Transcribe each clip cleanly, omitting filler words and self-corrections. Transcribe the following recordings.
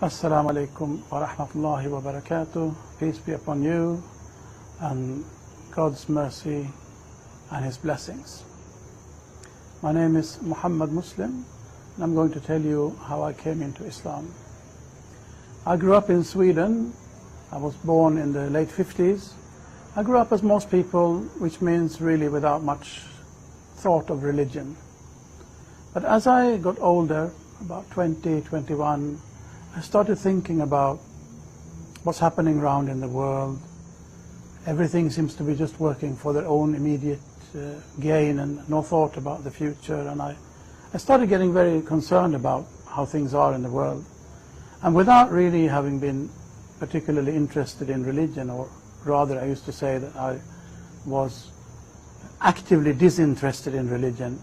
Assalamu alaikum wa rahmatullahi wa barakatuh. Peace be upon you and God's mercy and His blessings. My name is Muhammad Muslim and I'm going to tell you how I came into Islam. I grew up in Sweden. I was born in the late 50s. I grew up as most people, which means really without much thought of religion. But as I got older, about 20, 21, I started thinking about what's happening around in the world. Everything seems to be just working for their own immediate gain and no thought about the future. And I started getting very concerned about how things are in the world. And without really having been particularly interested in religion, or rather I used to say that I was actively disinterested in religion,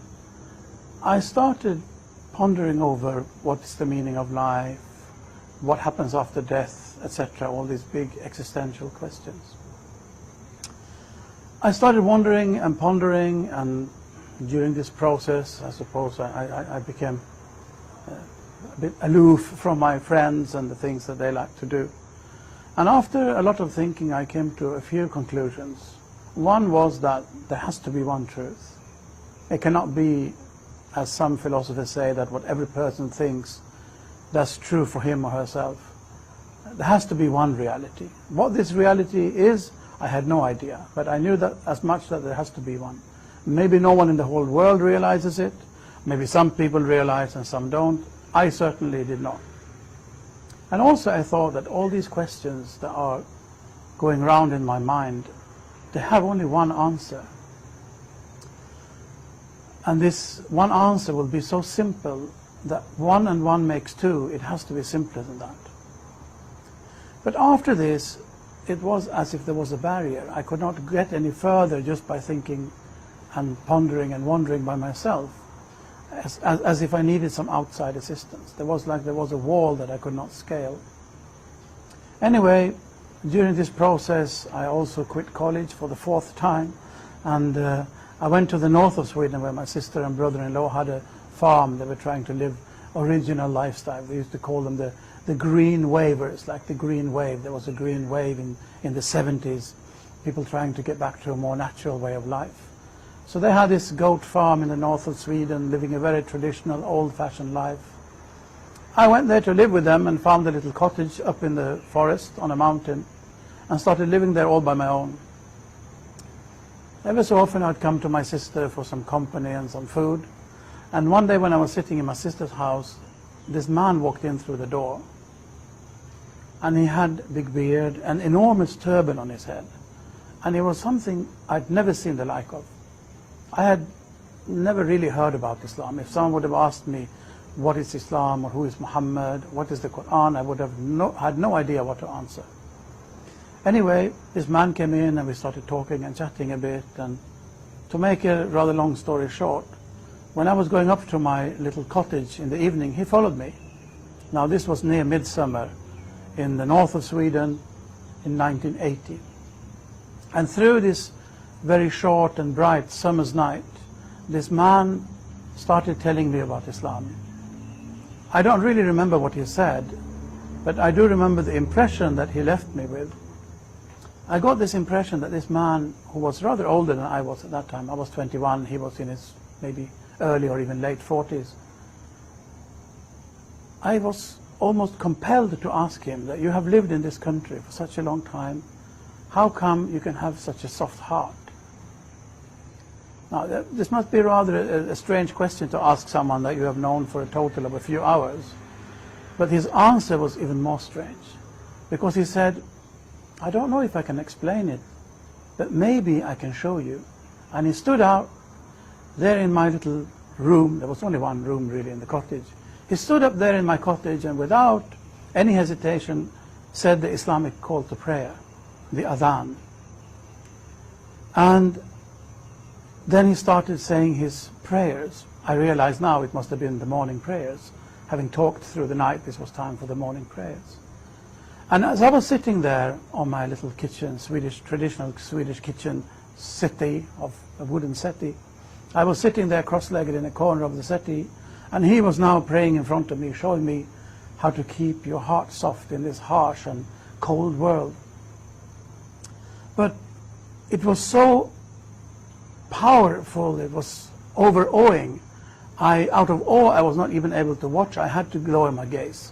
I started pondering over what is the meaning of life, what happens after death, etc., all these big existential questions. I started wondering and pondering, and during this process, I suppose I became a bit aloof from my friends and the things that they like to do. And after a lot of thinking, I came to a few conclusions. One was that there has to be one truth. It cannot be, as some philosophers say, that what every person thinks, that's true for him or herself. There has to be one reality. What this reality is, I had no idea, but I knew that as much that there has to be one. Maybe no one in the whole world realizes it. Maybe some people realize and some don't. I certainly did not. And also I thought that all these questions that are going around in my mind, they have only one answer. And this one answer will be so simple that 1 and 1 makes 2. It has to be simpler than that. But after this, it was as if there was a barrier. I could not get any further just by thinking and pondering and wondering by myself, as if I needed some outside assistance. There was a wall that I could not scale. Anyway, during this process, I also quit college for the 4th time, and I went to the north of Sweden where my sister and brother-in-law had a farm. They were trying to live original lifestyle. They used to call them the green wavers, like the green wave. There was a green wave in the 70s, people trying to get back to a more natural way of life. So they had this goat farm in the north of Sweden, living a very traditional, old-fashioned life. I went there to live with them and found a little cottage up in the forest on a mountain and started living there all by my own. Ever so often I'd come to my sister for some company and some food. And one day when I was sitting in my sister's house, this man walked in through the door. And he had a big beard, an enormous turban on his head. And it was something I'd never seen the like of. I had never really heard about Islam. If someone would have asked me, what is Islam, or who is Muhammad, what is the Quran, I would have had no idea what to answer. Anyway, this man came in and we started talking and chatting a bit. And to make a rather long story short, when I was going up to my little cottage in the evening, he followed me. Now this was near midsummer in the north of Sweden in 1980. And through this very short and bright summer's night, this man started telling me about Islam. I don't really remember what he said, but I do remember the impression that he left me with. I got this impression that this man, who was rather older than I was at that time, I was 21, he was in his maybe early or even late 40s. I was almost compelled to ask him that you have lived in this country for such a long time, how come you can have such a soft heart? Now this must be rather a strange question to ask someone that you have known for a total of a few hours, but his answer was even more strange, because he said, I don't know if I can explain it, but maybe I can show you. And he stood out there in my little room. There was only one room really in the cottage. He stood up there in my cottage and without any hesitation said the Islamic call to prayer, the adhan. And then he started saying his prayers. I realize now it must have been the morning prayers. Having talked through the night, this was time for the morning prayers. And as I was sitting there on my little kitchen, traditional Swedish kitchen settee, of a wooden settee, I was sitting there cross-legged in a corner of the settee, and he was now praying in front of me, showing me how to keep your heart soft in this harsh and cold world. But it was so powerful, it was overawing. Out of awe, I was not even able to watch. I had to lower my gaze.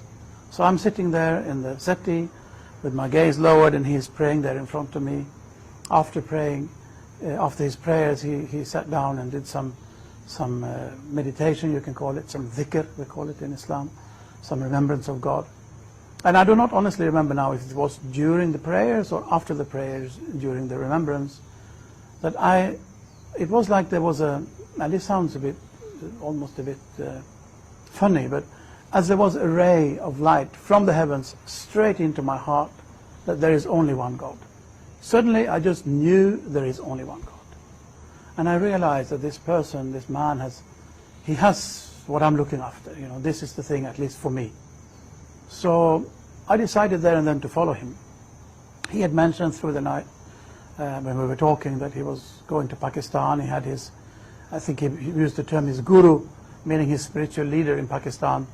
So I'm sitting there in the settee with my gaze lowered, and he's praying there in front of me. After praying, after his prayers, he sat down and did some meditation, you can call it, some dhikr, we call it in Islam, some remembrance of God. And I do not honestly remember now if it was during the prayers or after the prayers, during the remembrance, that it was like there was and this sounds almost a bit funny, but as there was a ray of light from the heavens straight into my heart, that there is only one God. Suddenly I just knew there is only one God. And I realized that this person, this man, has what I'm looking after. You know, this is the thing, at least for me. So I decided there and then to follow him. He had mentioned through the night when we were talking that he was going to Pakistan. He had I think he used the term his guru, meaning his spiritual leader in Pakistan.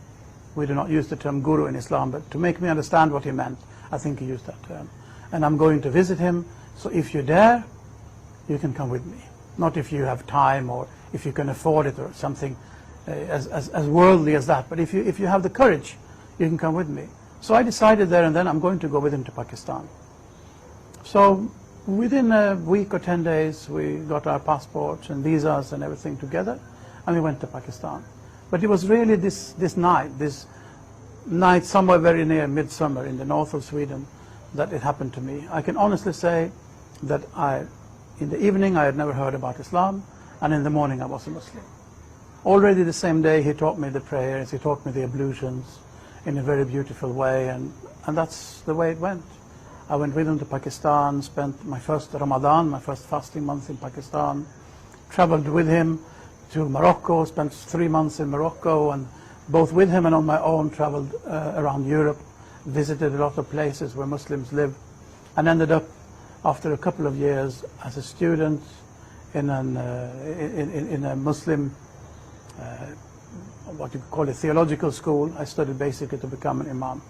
We do not use the term guru in Islam, but to make me understand what he meant, I think he used that term. And I'm going to visit him, so if you're there, you can come with me. Not if you have time or if you can afford it or something as worldly as that, but if you have the courage, you can come with me. So I decided there and then I'm going to go with him to Pakistan. So within a week or 10 days, we got our passports and visas and everything together, and we went to Pakistan. But it was really this night somewhere very near midsummer in the north of Sweden that it happened to me. I can honestly say that in the evening I had never heard about Islam, and in the morning I was a Muslim. Already the same day he taught me the prayers, he taught me the ablutions in a very beautiful way, and that's the way it went. I went with him to Pakistan, spent my first Ramadan, my first fasting month in Pakistan, traveled with him to Morocco, spent 3 months in Morocco, and both with him and on my own traveled around Europe, visited a lot of places where Muslims live, and ended up after a couple of years as a student in a Muslim, what you call a theological school. I studied basically to become an imam.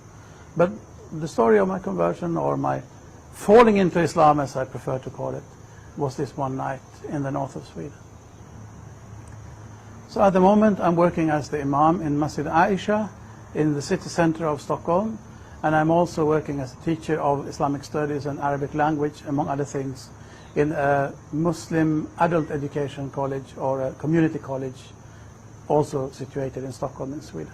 But the story of my conversion, or my falling into Islam as I prefer to call it, was this one night in the north of Sweden. So at the moment I'm working as the imam in Masjid Aisha in the city center of Stockholm, and I'm also working as a teacher of Islamic studies and Arabic language, among other things, in a Muslim adult education college or a community college, also situated in Stockholm in Sweden.